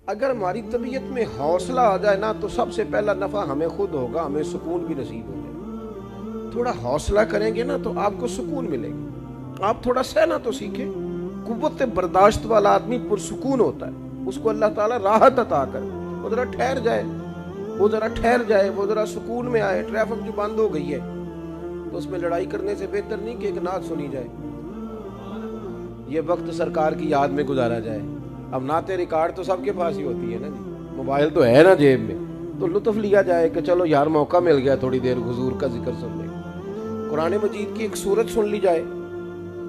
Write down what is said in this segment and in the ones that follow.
اگر ہماری طبیعت میں حوصلہ آ جائے نا تو سب سے پہلا نفع ہمیں خود ہوگا، ہمیں سکون بھی نصیب ہو جائے. تھوڑا حوصلہ کریں گے نا تو آپ کو سکون ملے گا. آپ تھوڑا سہنا تو سیکھیں. قوت برداشت والا آدمی پرسکون ہوتا ہے، اس کو اللہ تعالیٰ راحت عطا کر. وہ ذرا ٹھہر جائے، وہ ذرا ٹھہر جائے، وہ ذرا سکون میں آئے. ٹریفک جو بند ہو گئی ہے تو اس میں لڑائی کرنے سے بہتر نہیں کہ ایک نعت سنی جائے، یہ وقت سرکار کی یاد میں گزارا جائے. اب نعت ریکارڈ تو سب کے پاس ہی ہوتی ہے نا جی، موبائل تو ہے نا جیب میں، تو لطف لیا جائے کہ چلو یار موقع مل گیا تھوڑی دیر حضور کا ذکر سننے کا. قرآن مجید کی ایک سورت سن لی جائے،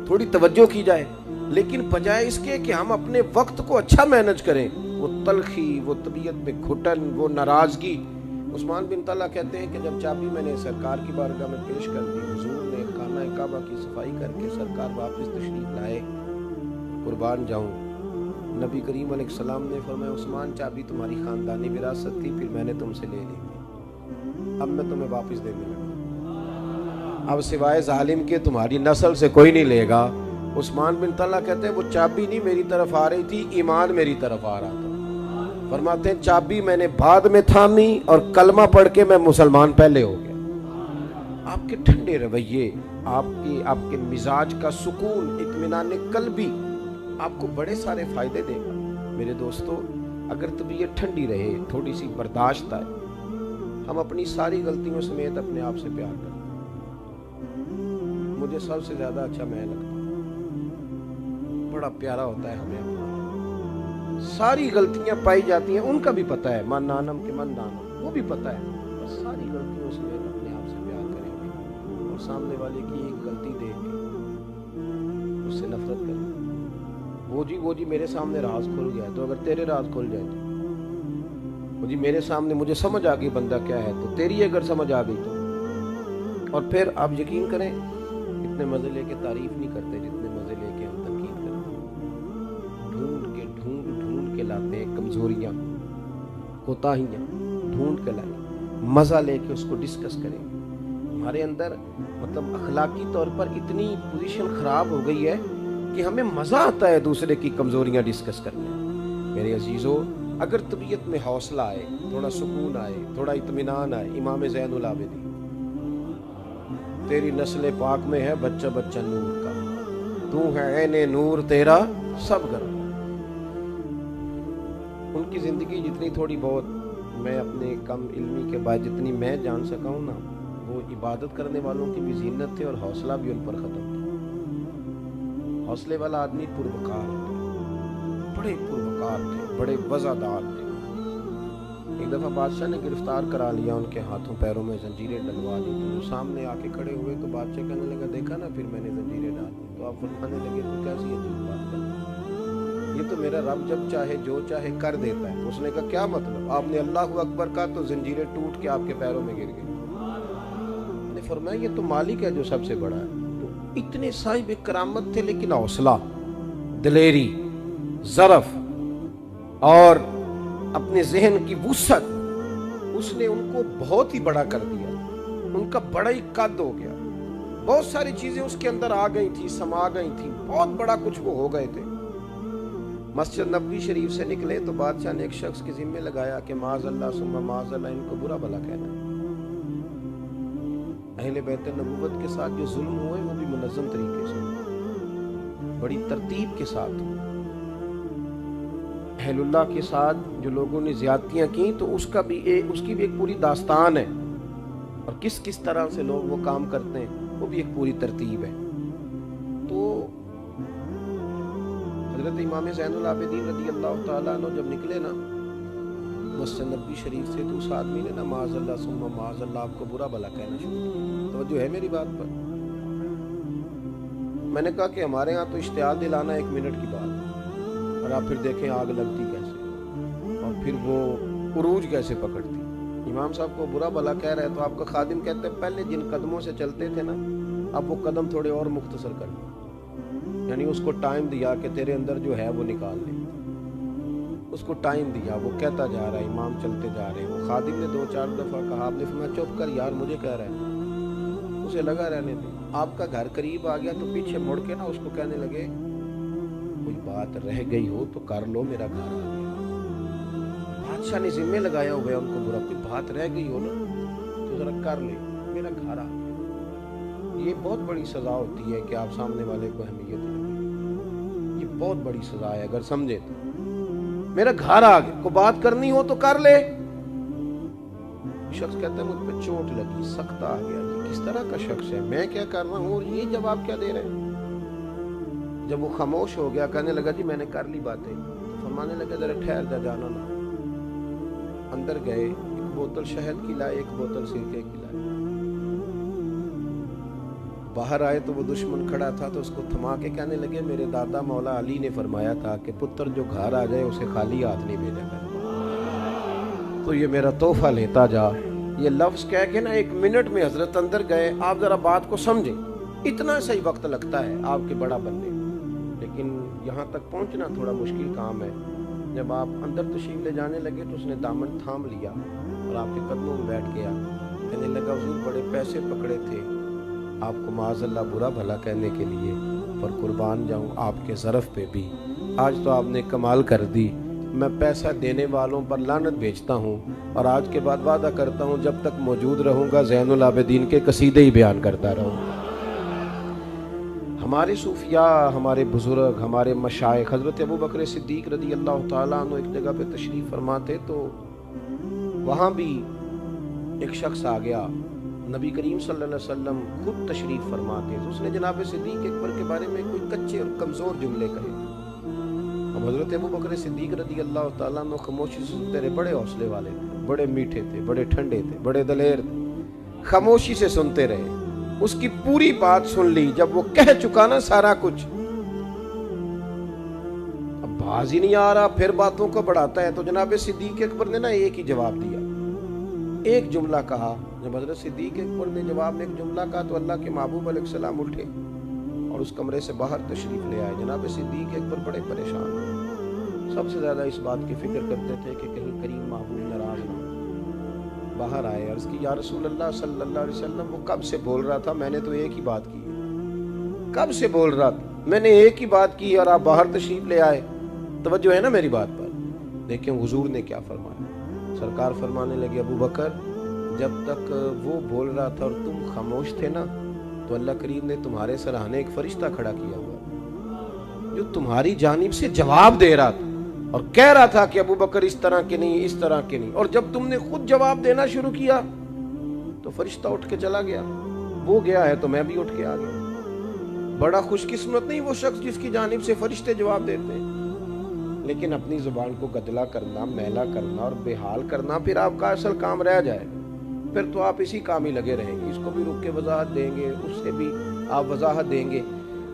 تھوڑی توجہ کی جائے. لیکن بجائے اس کے کہ ہم اپنے وقت کو اچھا مینج کریں، وہ تلخی، وہ طبیعت میں گھٹن، وہ ناراضگی. عثمان بن طلحہ کہتے ہیں کہ جب چابی میں نے سرکار کی بارگاہ میں پیش کر دی، حضور نے خانہ کعبہ کی صفائی کر کے سرکار واپس تشریف لائے. قربان جاؤں، نبی کریم علیہ السلام نے فرمایا عثمان چابی تمہاری خاندانی وراثت تھی، پھر میں نے تم سے لے لی تھی، اب میں تمہیں واپس دینے لگا، اب سوائے ظالم کے تمہاری نسل سے کوئی نہیں لے گا. عثمان بن طلحہ کہتے ہیں وہ چابی نہیں میری طرف آ رہی تھی، ایمان میری طرف آ رہا تھا. فرماتے ہیں چابی میں نے بعد میں تھامی اور کلمہ پڑھ کے میں مسلمان پہلے ہو گیا. آپ کے ٹھنڈے رویے، آپ کے مزاج کا سکون، اطمینان قلبی آپ کو بڑے سارے فائدے دے گا. میرے دوستو، اگر طبیعت ٹھنڈی رہے، تھوڑی سی برداشت آئے، ہم اپنی ساری غلطیوں سمیت اپنے آپ سے پیار کریں. مجھے سب سے زیادہ اچھا میں لگتا ہے، بڑا پیارا ہوتا ہے ہمیں اپنا. ساری غلطیاں پائی جاتی ہیں، ان کا بھی پتہ ہے، من نانم کے من نانم، وہ بھی پتہ ہے. بس ساری غلطیوں سمیت اپنے آپ سے پیار کریں گے اور سامنے والے کی ایک غلطی دیکھ کے اس سے نفرت کریں. وہ جی میرے سامنے راز کھل گیا تو اگر تیرے راز کھل جائے تو وہ جی میرے سامنے مجھے سمجھ آ گئی بندہ کیا ہے تو تیری اگر سمجھ آ گئی تو. اور پھر آپ یقین کریں، اتنے مزے لے کے تعریف نہیں کرتے جتنے مزے لے کے ہم تنقید کرتے ہیں. ڈھونڈ کے لاتے ہیں کمزوریاں، کوتاہیاں ڈھونڈ کے لائیں، مزہ لے کے اس کو ڈسکس کریں. ہمارے اندر مطلب اخلاقی طور پر اتنی پوزیشن خراب ہو گئی ہے کہ ہمیں مزہ آتا ہے دوسرے کی کمزوریاں ڈسکس کرنے. میرے عزیزو، اگر طبیعت میں حوصلہ آئے، تھوڑا سکون آئے، تھوڑا اطمینان آئے، امام زین العابدین، تیری نسل پاک میں ہے بچہ بچہ نور کا، تو ہے عین نور تیرا سب گھر. ان کی زندگی جتنی تھوڑی بہت میں اپنے کم علمی کے بعد جتنی میں جان سکا ہوں نا، وہ عبادت کرنے والوں کی بھی زینت تھے اور حوصلہ بھی ان پر ختم تھا. حوصلے والا آدمی پروکار تھے، بڑے پروکار تھے، بڑے وزادار تھے. ایک دفعہ بادشاہ نے گرفتار کرا لیا، ان کے ہاتھوں پیروں میں زنجیریں ڈلوا دی. تو وہ سامنے آ کے کھڑے ہوئے تو بادشاہ کہنے لگا دیکھا نا پھر میں نے زنجیریں ڈال دی. تو آپ فرمانے لگے تو کیسی عجیب بات ہے، یہ تو میرا رب جب چاہے جو چاہے کر دیتا ہے. اس نے کہا کیا مطلب؟ آپ نے اللہ اکبر کہا تو زنجیریں ٹوٹ کے آپ کے پیروں میں گر گئی. نے فرمایا یہ تو مالک ہے جو سب سے بڑا ہے. تو اتنے صاحب کرامت تھے لیکن حوصلہ، دلیری، ظرف اور اپنے ذہن کی وسعت، اس نے ان کو بہت ہی بڑا کر دیا. ان کا بڑا ہی قد ہو گیا، بہت ساری چیزیں اس کے اندر آ گئی تھی، سما گئی تھی، بہت بڑا کچھ وہ ہو گئے تھے. مسجد نبوی شریف سے نکلے تو بادشاہ نے ایک شخص کے ذمہ لگایا کہ معاذ اللہ ثم معاذ اللہ، ان کو برا بھلا کہنا ہے. اہل بیت نبوت کے ساتھ جو ظلم ہوئے وہ بھی منظم طریقے سے، بڑی ترتیب کے ساتھ. اہل اللہ کے ساتھ جو لوگوں نے زیادتیاں کی تو اس کی بھی ایک پوری داستان ہے، اور کس طرح سے لوگ وہ کام کرتے ہیں وہ بھی ایک پوری ترتیب ہے. تو حضرت امام زین العابدین رضی اللہ تعالیٰ عنہ جب نکلے نا مسجد نبوی شریف سے تو اس آدمی نے نا معاذ اللہ ثم معاذ اللہ آپ کو برا بھلا کہنا شروع کیا. توجہ ہے میری بات پر؟ میں نے کہا کہ ہمارے ہاں تو اشتعال دلانا 1 منٹ کی بات ہے، اور آپ پھر دیکھیں آگ لگتی کیسے اور پھر وہ عروج کیسے پکڑتی. امام صاحب کو برا بھلا کہہ رہے تو آپ کا خادم کہتے ہیں پہلے جن قدموں سے چلتے تھے نا اب وہ قدم تھوڑے اور مختصر کر دیں، یعنی اس کو ٹائم دیا کہ تیرے اندر جو ہے وہ نکال لے. اس کو ٹائم دیا، وہ کہتا جا رہا ہے، امام چلتے جا رہے ہیں. وہ خادم نے 2-4 دفعہ کہا، آپ نے فرمایا چپ کر یار مجھے کہہ رہا ہے. اسے لگا رہنے دے. آپ کا گھر قریب آ گیا تو پیچھے مڑ کے نا اس کو کہنے لگے کوئی بات رہ گئی ہو تو کر لو، میرا گھر آ گیا. بادشاہ نے ذمے لگایا ہوا ہے ان کو برا، کوئی بات رہ گئی ہو نا تو ذرا کر لے، میرا گھر آ گیا۔ یہ بہت بڑی سزا ہوتی ہے کہ آپ سامنے والے کو اہمیت دیں، یہ بہت بڑی سزا ہے اگر سمجھے تو۔ میرا گھر آ گیا، کو بات کرنی ہو تو کر لے۔ شخص کہتا ہے مجھ پہ چوٹ لگی، سخت آ گیا، یہ کس طرح کا شخص ہے، میں کیا کر رہا ہوں اور یہ جواب کیا دے رہے ہیں؟ جب وہ خاموش ہو گیا کہنے لگا جی میں نے کر لی باتیں، فرمانے لگا ذرا ٹھہر جا، جانا نہ۔ اندر گئے، ایک بوتل شہد کی لائے، ایک بوتل سرکے کی لائے۔ باہر آئے تو وہ دشمن کھڑا تھا تو اس کو تھما کے کہنے لگے میرے دادا مولا علی نے فرمایا تھا کہ پتر جو گھر آ جائے اسے خالی ہاتھ نہیں بھیجا کر، تو یہ میرا تحفہ لیتا جا۔ یہ لفظ کہہ کے نا 1 منٹ میں حضرت اندر گئے۔ آپ ذرا بات کو سمجھیں، اتنا صحیح وقت لگتا ہے آپ کے بڑا بننے، لیکن یہاں تک پہنچنا تھوڑا مشکل کام ہے۔ جب آپ اندر تشریف لے جانے لگے تو اس نے دامن تھام لیا اور آپ کے قدموں میں بیٹھ گیا، کہنے لگا حضور بڑے پیسے پکڑے تھے آپ کو معاذ اللہ برا بھلا کہنے کے لیے، پر قربان جاؤں آپ کے ظرف پہ بھی، آج تو آپ نے کمال کر دی۔ میں پیسہ دینے والوں پر لعنت بھیجتا ہوں اور آج کے بعد وعدہ کرتا ہوں جب تک موجود رہوں گا زین العابدین کے قصیدے ہی بیان کرتا رہوں گا۔ ہمارے صوفیاء، ہمارے بزرگ، ہمارے مشائخ، حضرت ابو بکر صدیق رضی اللہ تعالیٰ عنہ ایک جگہ پہ تشریف فرماتے تو وہاں بھی ایک شخص آ گیا، نبی کریم صلی اللہ علیہ وسلم خود تشریف فرماتے تو اس نے جناب صدیق اکبر کے بارے میں کوئی کچے اور کمزور جملے کہے۔ اب حضرت ابو بکر صدیق رضی اللہ تعالیٰ عنہ خاموشی سے سنتے رہے، بڑے حوصلے والے تھے، بڑے میٹھے تھے، بڑے ٹھنڈے تھے، بڑے دلیر تھے، خاموشی سے سنتے رہے، اس کی پوری بات سن لی۔ جب وہ کہہ چکا نا سارا کچھ، اب باز ہی نہیں آ رہا، پھر باتوں کو بڑھاتا ہے، تو جناب صدیق اکبر نے نا ایک ہی جواب دیا، ایک جملہ کہا۔ جب حضرت صدیق اکبر نے جواب میں ایک جملہ کہا تو اللہ کے محبوب علیہ السلام اٹھے اور اس کمرے سے باہر تشریف لے آئے۔ جناب صدیق اکبر بڑے پریشان ہوئے، سب سے زیادہ اس بات کی فکر کرتے تھے کہ کہیں کریم محبوب ناراض نہ ہو۔ باہر آئے، عرض کی یا رسول اللہ صلی اللہ علیہ وسلم وہ کب سے بول رہا تھا، میں نے تو ایک ہی بات کی ہے، کب سے بول رہا تھا، میں نے ایک ہی بات کی اور آپ باہر تشریف لے آئے، توجہ ہے نا میری بات پر؟ دیکھیں حضور نے کیا فرمایا۔ سرکار فرمانے لگے ابو بکر جب تک وہ بول رہا تھا اور تم خاموش تھے نا تو اللہ کریم نے تمہارے سراہنے ایک فرشتہ کھڑا کیا ہوا جو تمہاری جانب سے جواب دے رہا تھا اور کہہ رہا تھا کہ ابو بکر اس طرح کے نہیں، اس طرح کے نہیں، اور جب تم نے خود جواب دینا شروع کیا تو فرشتہ اٹھ کے چلا گیا۔ وہ گیا ہے تو میں بھی اٹھ کے آ گیا۔ بڑا خوش قسمت نہیں وہ شخص جس کی جانب سے فرشتے جواب دیتے ہیں، لیکن اپنی زبان کو گدلا کرنا، میلا کرنا اور بے حال کرنا پھر آپ کا اصل کام رہ جائے، پھر تو آپ اسی کام ہی لگے رہیں گے، اس کو بھی رک کے وضاحت دیں گے، اس سے بھی آپ وضاحت دیں گے۔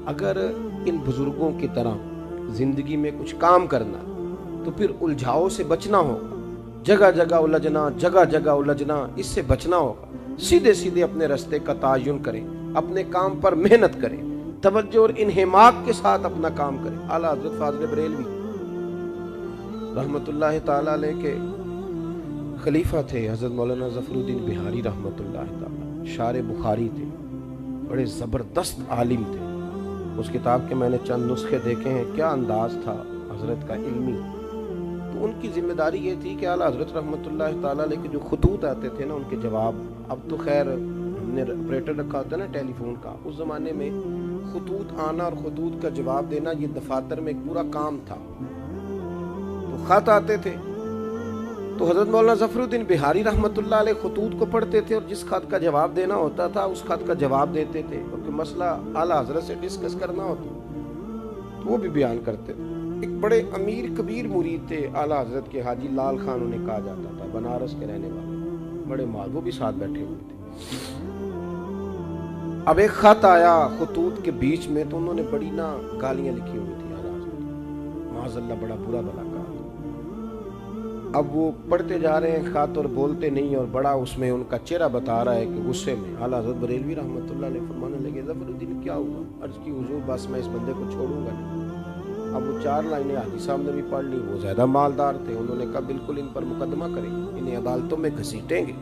اگر ان بزرگوں کی طرح زندگی میں کچھ کام کرنا تو پھر الجھاؤ سے بچنا ہوگا، جگہ جگہ الجھنا، جگہ جگہ الجھنا، اس سے بچنا ہوگا۔ سیدھے سیدھے اپنے رستے کا تعین کریں، اپنے کام پر محنت کریں، توجہ اور انہماک کے ساتھ اپنا کام کریں۔ اعلیٰ حضرت فاضل بریلوی رحمت اللہ تعالیٰ علیہ کے خلیفہ تھے حضرت مولانا ظفر الدین بہاری رحمت اللہ تعالیٰ، شارح بخاری تھے، بڑے زبردست عالم تھے۔ اس کتاب کے میں نے چند نسخے دیکھے ہیں، کیا انداز تھا حضرت کا علمی۔ تو ان کی ذمہ داری یہ تھی کہ اعلیٰ حضرت رحمت اللہ تعالیٰ علیہ کے جو خطوط آتے تھے نا ان کے جواب، اب تو خیر ہم نے آپریٹر رکھا ہوتا ہے نا ٹیلی فون کا، اس زمانے میں خطوط آنا اور خطوط کا جواب دینا یہ دفاتر میں ایک پورا کام تھا۔ تو خط آتے تھے تو حضرت مولانا ظفر الدین بہاری رحمت اللہ علیہ خطوط کو پڑھتے تھے اور جس خط کا جواب دینا ہوتا تھا اس خط کا جواب دیتے تھے، اور کوئی مسئلہ اعلیٰ حضرت سے ڈسکس کرنا ہوتا تو وہ بھی بیان کرتے تھے۔ ایک بڑے امیر کبیر مرید تھے اعلیٰ حضرت کے، حاجی لال خان انہیں کہا جاتا تھا، بنارس کے رہنے والے، بڑے وہ بھی ساتھ بیٹھے ہوئے تھے۔ اب ایک خط آیا خطوط کے بیچ میں تو انہوں نے بڑی نا گالیاں لکھی ہوئی تھی اعلیٰ حضرت، معاذ اللہ بڑا برا بلا کہا۔ اب وہ پڑھتے جا رہے ہیں خط اور بولتے نہیں، اور بڑا اس میں ان کا چہرہ بتا رہا ہے کہ غصے میں۔ اعلیٰ حضرت بریلوی رحمۃ اللہ علیہ فرمانے لگے ظفر الدین کیا ہوا؟ عرض کی حضور بس میں اس بندے کو چھوڑوں گا نہیں۔ اب وہ 4 لائنیں حاجی صاحب نے بھی پڑھ لی، وہ زیادہ مالدار تھے، انہوں نے کہا بالکل ان پر مقدمہ کریں، انہیں عدالتوں میں گھسیٹیں گے،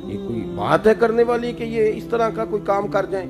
یہ کوئی بات ہے کرنے والی کہ یہ اس طرح کا کوئی کام کر جائیں۔